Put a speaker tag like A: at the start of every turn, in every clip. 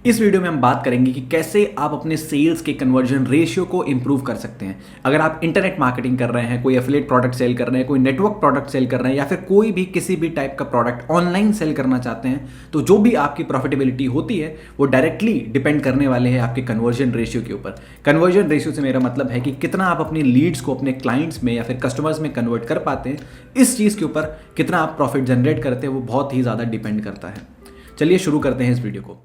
A: इस वीडियो में हम बात करेंगे कि कैसे आप अपने सेल्स के कन्वर्जन रेशियो को इंप्रूव कर सकते हैं। अगर आप इंटरनेट मार्केटिंग कर रहे हैं, कोई एफिलिएट प्रोडक्ट सेल कर रहे हैं, कोई नेटवर्क प्रोडक्ट सेल कर रहे हैं या फिर कोई भी किसी भी टाइप का प्रोडक्ट ऑनलाइन सेल करना चाहते हैं, तो जो भी आपकी प्रॉफिटेबिलिटी होती है वो डायरेक्टली डिपेंड करने वाले हैं आपके कन्वर्जन रेशियो के ऊपर। कन्वर्जन रेशियो से मेरा मतलब है कि कितना आप अपनी लीड्स को अपने क्लाइंट्स में या फिर कस्टमर्स में कन्वर्ट कर पाते हैं। इस चीज़ के ऊपर कितना आप प्रॉफिट जनरेट करते हैं वो बहुत ही ज़्यादा डिपेंड करता है। चलिए शुरू करते हैं इस वीडियो को।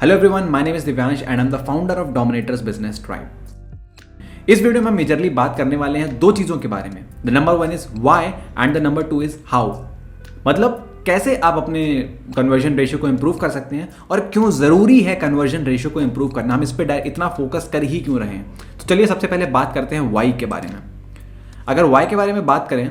A: Hello everyone, my name is Divyansh and I am the founder of Dominators Business Tribe. इस वीडियो में हम मेजरली बात करने वाले हैं दो चीजों के बारे में। The number one is why and the number two is how. मतलब कैसे आप अपने कन्वर्जन रेशियो को इंप्रूव कर सकते हैं और क्यों जरूरी है कन्वर्जन रेशियो को इंप्रूव करना, हम इस पर इतना फोकस कर ही क्यों रहे हैं। तो चलिए सबसे पहले बात करते हैं वाई के बारे में। अगर वाई के बारे में बात करें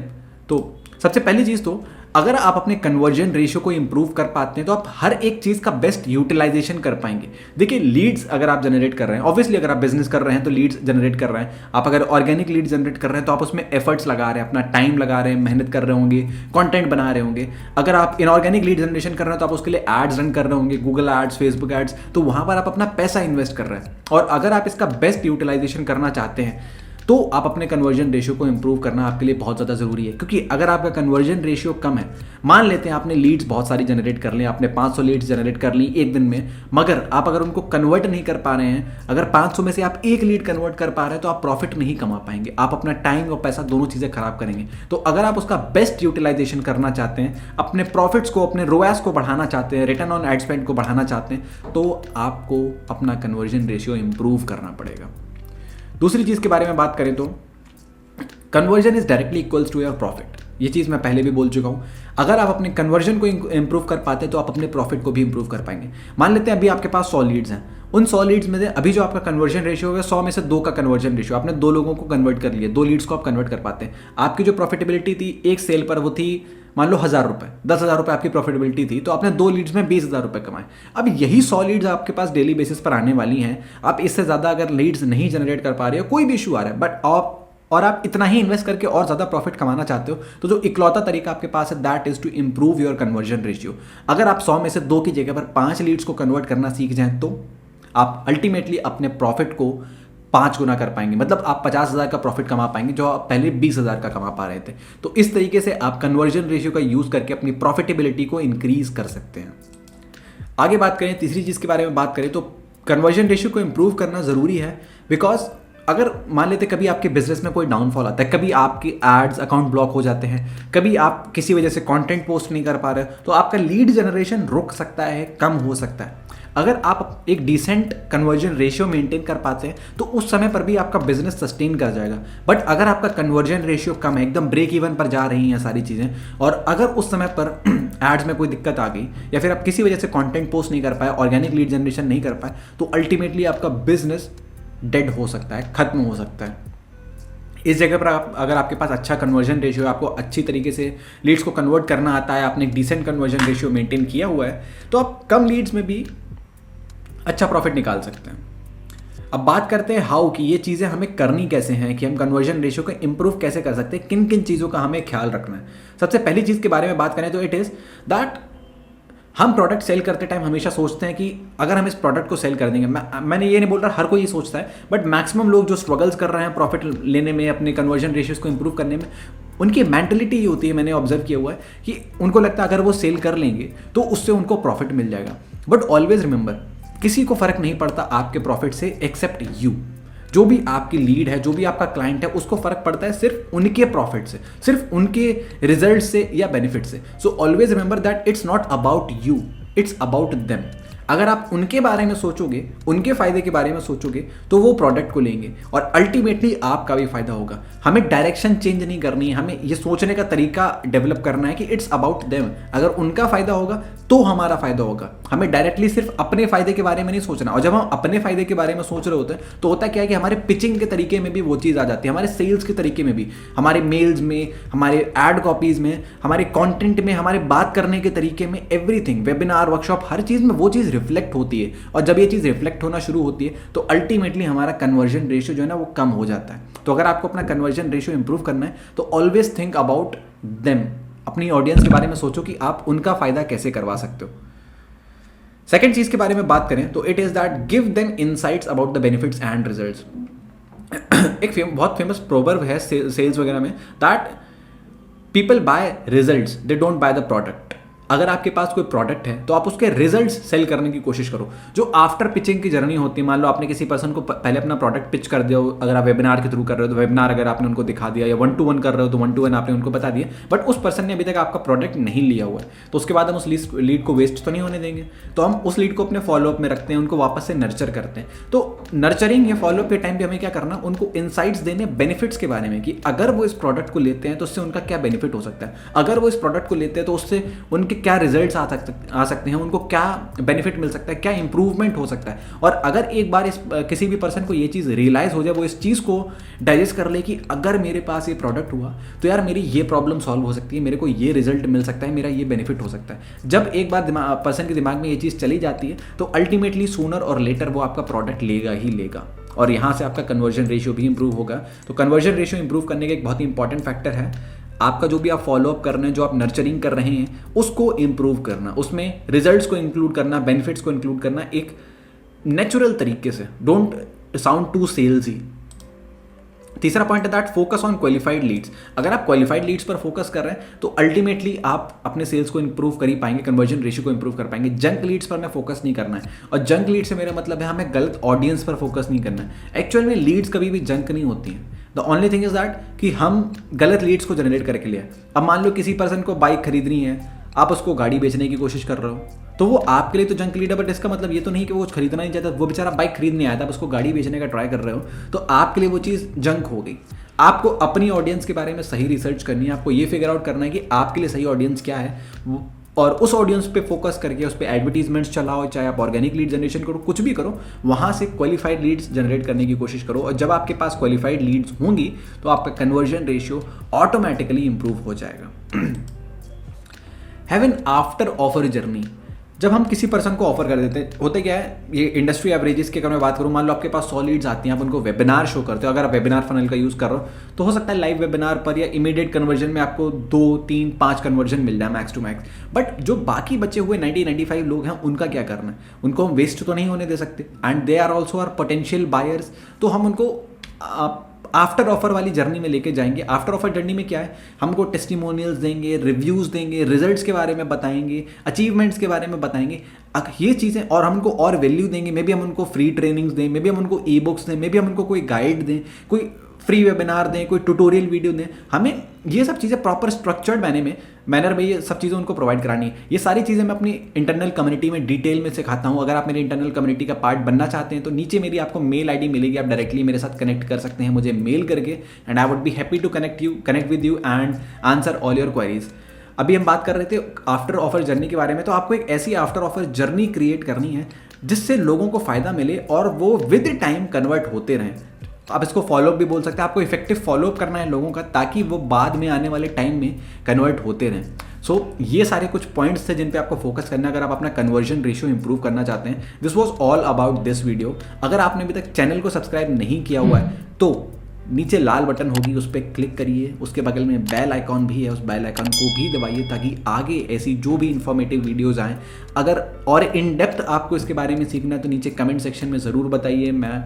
A: तो सबसे पहली चीज तो अगर आप अपने कन्वर्जन रेशियो को इंप्रूव कर पाते हैं तो आप हर एक चीज का बेस्ट यूटिलाइजेशन कर पाएंगे। देखिए, लीड्स अगर आप जनरेट कर रहे हैं, ऑब्वियसली अगर आप बिजनेस कर रहे हैं तो लीड्स जनरेट कर रहे हैं। आप अगर ऑर्गेनिक लीड जनरेट कर रहे हैं तो आप उसमें एफर्ट्स लगा रहे हैं, अपना टाइम लगा रहे हैं, मेहनत कर रहे होंगे, कंटेंट बना रहे होंगे। अगर आप इनऑर्गेनिक लीड जनरेशन कर रहे हैं तो आप उसके लिए एड्स रन कर रहे होंगे, गूगल एड्स, फेसबुक एड्स, तो वहां पर आप अपना पैसा इन्वेस्ट कर रहे हैं। और अगर आप इसका बेस्ट यूटिलाइजेशन करना चाहते हैं तो आप अपने कन्वर्जन रेशियो को इंप्रूव करना आपके लिए बहुत ज़्यादा ज़रूरी है। क्योंकि अगर आपका कन्वर्जन रेशियो कम है, मान लेते हैं आपने लीड्स बहुत सारी जनरेट कर ली, आपने 500 लीड्स जनरेट कर ली एक दिन में, मगर आप अगर उनको कन्वर्ट नहीं कर पा रहे हैं, अगर 500 में से आप एक लीड कन्वर्ट कर पा रहे हैं तो आप प्रॉफिट नहीं कमा पाएंगे। आप अपना टाइम और पैसा दोनों चीज़ें खराब करेंगे। तो अगर आप उसका बेस्ट यूटिलाइजेशन करना चाहते हैं, अपने प्रॉफिट्स को, अपने रोएस को बढ़ाना चाहते हैं, रिटर्न ऑन एड स्पेंड को बढ़ाना चाहते हैं, तो आपको अपना कन्वर्जन रेशियो इंप्रूव करना पड़ेगा। दूसरी चीज़ के बारे में बात करें तो conversion is directly equals to your profit. ये चीज़ मैं पहले भी बोल चुका हूँ। अगर आप अपने कन्वर्जन को इंप्रूव कर पाते हैं तो आप अपने प्रॉफिट को भी इंप्रूव कर पाएंगे। मान लेते हैं अभी आपके पास 100 लीड्स हैं, उन 100 लीड्स में से अभी जो आपका कन्वर्जन रेशियो है 100 में से 2 का कन्वर्जन रेशियो, आपने 2 लोगों को कन्वर्ट कर लिया, 2 लीड्स को आप कन्वर्ट कर पाते हैं। आपकी जो प्रॉफिटेबिलिटी थी एक सेल पर वो थी मान लो 1000 रुपये, 10,000 रुपये आपकी प्रॉफिटेबिलिटी थी, तो आपने 2 लीड्स में 20,000 रुपये कमाए। अब यही 100 लीड्स आपके पास डेली बेसिस पर आने वाली हैं। आप इससे ज़्यादा अगर लीड्स नहीं जनरेट कर पा रहे हो, कोई भी इशू आ रहा है, बट आप इतना ही इन्वेस्ट करके और ज़्यादा प्रॉफिट कमाना चाहते हो, तो जो इकलौता तरीका आपके पास है that is to improve your conversion ratio. अगर आप 100 में से 2 की जगह पर 5 लीड्स को कन्वर्ट करना सीख जाएं तो आप अल्टीमेटली अपने प्रॉफिट को 5 गुना कर पाएंगे। मतलब आप 50,000 का प्रॉफिट कमा पाएंगे जो आप पहले 20,000 का कमा पा रहे थे। तो इस तरीके से आप कन्वर्जन रेशियो का यूज़ करके अपनी प्रॉफिटेबिलिटी को इंक्रीज कर सकते हैं। आगे बात करें, तीसरी चीज़ के बारे में बात करें तो कन्वर्जन रेशियो को इंप्रूव करना ज़रूरी है। बिकॉज अगर मान लेते कभी आपके बिजनेस में कोई डाउनफॉल आता है, कभी आपके एड्स अकाउंट ब्लॉक हो जाते हैं, कभी आप किसी वजह से कंटेंट पोस्ट नहीं कर पा रहे, तो आपका लीड जनरेशन रुक सकता है, कम हो सकता है। अगर आप एक डिसेंट कन्वर्जन रेशियो मेंटेन कर पाते हैं तो उस समय पर भी आपका बिजनेस सस्टेन कर जाएगा। बट अगर आपका कन्वर्जन रेशियो कम है, एकदम ब्रेक इवन पर जा रही हैं सारी चीज़ें, और अगर उस समय पर एड्स में कोई दिक्कत आ गई या फिर आप किसी वजह से कंटेंट पोस्ट नहीं कर पाए, ऑर्गेनिक लीड जनरेशन नहीं कर पाए, तो अल्टीमेटली आपका बिजनेस डेड हो सकता है, खत्म हो सकता है। इस जगह पर अगर आपके पास अच्छा कन्वर्जन रेशियो है, आपको अच्छी तरीके से लीड्स को कन्वर्ट करना आता है, आपने एक डिसेंट कन्वर्जन रेशियो मेंटेन किया हुआ है, तो आप कम लीड्स में भी अच्छा प्रॉफिट निकाल सकते हैं। अब बात करते हैं हाउ की, ये चीज़ें हमें करनी कैसे हैं, कि हम कन्वर्जन रेशियो को इंप्रूव कैसे कर सकते हैं, किन किन चीज़ों का हमें ख्याल रखना है। सबसे पहली चीज़ के बारे में बात करें तो इट इज़ दैट हम प्रोडक्ट सेल करते टाइम हमेशा सोचते हैं कि अगर हम इस प्रोडक्ट को सेल कर देंगे, मैंने ये नहीं बोल रहा हर कोई ये सोचता है, बट मैक्सिमम लोग जो स्ट्रगल्स कर रहे हैं प्रॉफिट लेने में, अपने कन्वर्जन रेशियोज को इंप्रूव करने में, उनकी मेंटलिटी ये होती है, मैंने ऑब्जर्व किया हुआ है कि उनको लगता है अगर वो सेल कर लेंगे तो उससे उनको प्रॉफिट मिल जाएगा। बट ऑलवेज रिमेंबर, किसी को फर्क नहीं पड़ता आपके प्रॉफिट से एक्सेप्ट यू। जो भी आपकी लीड है, जो भी आपका क्लाइंट है, उसको फर्क पड़ता है सिर्फ उनके प्रॉफिट से, सिर्फ उनके रिजल्ट से या बेनिफिट से। So always remember that it's not about you, it's about them. अगर आप उनके बारे में सोचोगे, उनके फायदे के बारे में सोचोगे, तो वो प्रोडक्ट को लेंगे और अल्टीमेटली आपका भी फायदा होगा। हमें डायरेक्शन चेंज नहीं करनी है, हमें ये सोचने का तरीका डेवलप करना है कि इट्स अबाउट देम। अगर उनका फायदा होगा तो हमारा फायदा होगा। हमें डायरेक्टली सिर्फ अपने फायदे के बारे में नहीं सोचना। और जब हम अपने फायदे के बारे में सोच रहे होते हैं तो होता क्या है कि हमारे पिचिंग के तरीके में भी वो चीज़ आ जाती है, हमारे सेल्स के तरीके में भी, हमारे मेल्स में, हमारे एड कॉपीज में, हमारे कंटेंट में, हमारे बात करने के तरीके में, एवरीथिंग, वेबिनार, वर्कशॉप, हर चीज़ में वो चीज़ रिफ्लेक्ट होती है, और जब ये चीज़ रिफ्लेक्ट होना शुरू होती है तो अल्टीमेटली हमारा कन्वर्जन रेशियो जो है ना वो कम हो जाता है। तो अगर आपको अपना कन्वर्जन रेशियो इंप्रूव करना है तो ऑलवेज थिंक अबाउट देम, अपनी ऑडियंस के बारे में सोचो कि आप उनका फायदा कैसे करवा सकते हो। सेकेंड चीज के बारे में बात करें तो it is that give them insights about the benefits and results. एक बहुत फेमस प्रोवर्ब है सेल्स वगैरह में, that people bye results, they don't by the product. अगर आपके पास कोई प्रोडक्ट है तो आप उसके रिजल्ट्स सेल करने की कोशिश करो। जो आफ्टर पिचिंग की जर्नी होती है, मान लो आपने किसी पर्सन को पहले अपना प्रोडक्ट पिच कर दिया हो, अगर आप वेबिनार के थ्रू कर रहे हो तो वेबिनार अगर आपने उनको दिखा दिया, या 1-to-1 कर रहे हो तो 1-to-1 आपने उनको बता दिया, बट उस पर्सन ने अभी तक आपका प्रोडक्ट नहीं लिया हुआ है, तो उसके बाद हम उस लीड को वेस्ट तो नहीं होने देंगे, तो हम उस लीड को अपने फॉलोअप में रखते हैं, उनको वापस से नर्चर करते हैं। तो नर्चरिंग या फॉलोअप के टाइम पे हमें क्या करना, उनको इनसाइट्स देने बेनिफिट्स के बारे में, कि अगर वो इस प्रोडक्ट को लेते हैं तो उससे उनका क्या बेनिफिट हो सकता है, अगर वो इस प्रोडक्ट को लेते हैं तो उससे उनके क्या रिजल्ट्स आ सकते हैं, उनको क्या बेनिफिट मिल सकता है, क्या इंप्रूवमेंट हो सकता है। और अगर एक बार किसी भी पर्सन को ये चीज़ रियलाइज हो जाए, वो इस चीज़ को डाइजेस्ट कर ले कि अगर मेरे पास ये प्रोडक्ट हुआ तो यार मेरी ये प्रॉब्लम सॉल्व हो सकती है, मेरे को ये रिजल्ट मिल सकता है, मेरा ये बेनिफिट हो सकता है। जब एक बार पर्सन के दिमाग में ये चीज़ चली जाती है तो अल्टीमेटली सूनर और लेटर वो आपका प्रोडक्ट लेगा ही लेगा, और यहाँ से आपका कन्वर्जन रेशियो भी इंप्रूव होगा। तो कन्वर्जन रेशियो इंप्रूव करने का एक बहुत ही इंपॉर्टेंट फैक्टर है आपका जो भी आप फॉलोअप कर रहे हैं, जो आप नर्चरिंग कर रहे हैं, उसको इंप्रूव करना, उसमें रिजल्ट्स को इंक्लूड करना, बेनिफिट्स को इंक्लूड करना एक नेचुरल तरीके से। Don't sound too salesy. तीसरा पॉइंट है that focus on qualified leads. अगर आप क्वालिफाइड लीड्स पर फोकस कर रहे हैं तो अल्टीमेटली आप अपने सेल्स को इंप्रूव कर ही पाएंगे, कन्वर्जन रेशियो को इंप्रूव कर पाएंगे। जंक लीड्स पर हमें फोकस नहीं करना है, और जंक लीड से मेरा मतलब है हमें गलत ऑडियंस पर फोकस नहीं करना है। एक्चुअल में लीड्स कभी भी जंक नहीं होती हैं। The only thing is that कि हम गलत लीड्स को जनरेट करके लिए। अब मान लो किसी पर्सन को बाइक खरीदनी है, आप उसको गाड़ी बेचने की कोशिश कर रहे हो, तो वो आपके लिए तो जंक लीड है, बट इसका मतलब ये तो नहीं कि वो कुछ खरीदना नहीं चाहता, वो बेचारा बाइक खरीदने आया था, आप उसको गाड़ी बेचने का ट्राई कर रहे हो, तो आपके लिए वो चीज़ जंक हो गई। आपको अपनी ऑडियंस के बारे में सही रिसर्च करनी है, आपको ये फिगर आउट करना है कि आपके लिए सही ऑडियंस क्या है, और उस ऑडियंस पे फोकस करके उस पे एडवर्टीजमेंट्स चलाओ, चाहे आप ऑर्गेनिक लीड जनरेशन करो, कुछ भी करो, वहाँ से क्वालिफाइड लीड्स जनरेट करने की कोशिश करो। और जब आपके पास क्वालिफाइड लीड्स होंगी तो आपका कन्वर्जन रेशियो ऑटोमेटिकली इंप्रूव हो जाएगा। Have an after offer journey. जब हम किसी पर्सन को ऑफर कर देते हैं, होते क्या है, ये इंडस्ट्री एवरेजेस की अगर मैं बात करूँ, मान लो आपके पास 100 लीड्स आती हैं, आप उनको वेबिनार शो करते हो, अगर आप वेबिनार फनल का यूज़ कर रहे हो तो हो सकता है लाइव वेबिनार पर या इमीडिएट कन्वर्जन में आपको 2, 3, 5 कन्वर्जन मिल जाए मैक्स टू मैक्स। बट जो बाकी बचे हुए 90-95 लोग हैं, उनका क्या करना है, उनको हम वेस्ट तो नहीं होने दे सकते, and they are also are potential buyers. तो हम उनको आफ्टर ऑफर वाली जर्नी में लेके जाएंगे। आफ्टर ऑफर जर्नी में क्या है, हमको टेस्टिमोनियल्स देंगे, रिव्यूज़ देंगे, रिजल्ट्स के बारे में बताएंगे, अचीवमेंट्स के बारे में बताएंगे, ये चीज़ें, और हम उनको और वैल्यू देंगे। मे बी हम उनको फ्री ट्रेनिंग्स दें, मे बी हम उनको ई बुक्स दें, मे बी हम उनको कोई गाइड दें, कोई फ्री वेबिनार दें, कोई ट्यूटोरियल वीडियो दें। हमें ये सब चीज़ें प्रॉपर स्ट्रक्चर्ड मैनर में ये सब चीज़ें उनको प्रोवाइड करानी है। ये सारी चीज़ें मैं अपनी इंटरनल कम्युनिटी में डिटेल में सिखाता हूँ। अगर आप मेरी इंटरनल कम्युनिटी का पार्ट बनना चाहते हैं तो नीचे मेरी आपको मेल आईडी मिलेगी, आप डायरेक्टली मेरे साथ कनेक्ट कर सकते हैं मुझे मेल करके, and I would be happy to connect with you and answer all your queries. अभी हम बात कर रहे थे आफ्टर ऑफर जर्नी के बारे में, तो आपको एक ऐसी आफ्टर ऑफर जर्नी क्रिएट करनी है जिससे लोगों को फायदा मिले और वो विद टाइम कन्वर्ट होते रहें। आप इसको फॉलोअप भी बोल सकते हैं। आपको इफेक्टिव फॉलोअप करना है लोगों का, ताकि वो बाद में आने वाले टाइम में कन्वर्ट होते रहें। सो ये सारे कुछ पॉइंट्स थे जिन पे आपको फोकस करना है अगर आप अपना कन्वर्जन रेशियो इंप्रूव करना चाहते हैं। This was all about this video. अगर आपने अभी तक चैनल को सब्सक्राइब नहीं किया हुआ है तो नीचे लाल बटन होगी, उस पर क्लिक करिए, उसके बगल में बेल आइकॉन भी है, उस बेल आइकॉन को भी दबाइए ताकि आगे ऐसी जो भी इंफॉर्मेटिव वीडियोस आएँ। अगर और इन डेप्थ आपको इसके बारे में सीखना है तो नीचे कमेंट सेक्शन में ज़रूर बताइए। मैं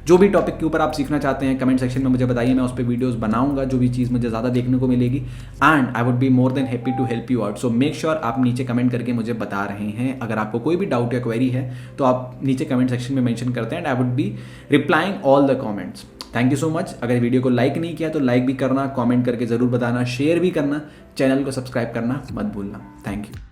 A: जो भी टॉपिक के ऊपर आप सीखना चाहते हैं कमेंट सेक्शन में मुझे बताइए, मैं उस पर वीडियोस बनाऊंगा जो भी चीज़ मुझे ज़्यादा देखने को मिलेगी, and I would be more than happy to help you out. So make sure आप नीचे कमेंट करके मुझे बता रहे हैं। अगर आपको कोई भी डाउट या क्वेरी है तो आप नीचे कमेंट सेक्शन में मेंशन करते हैं, and I would be replying all the comments. Thank you so much. अगर वीडियो को लाइक नहीं किया तो लाइक भी करना, कमेंट करके ज़रूर बताना, शेयर भी करना, चैनल को सब्सक्राइब करना मत भूलना। Thank you.